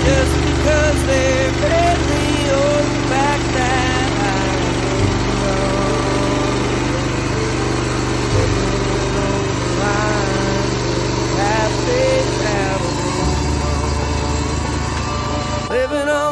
just because they read me or the fact that I living on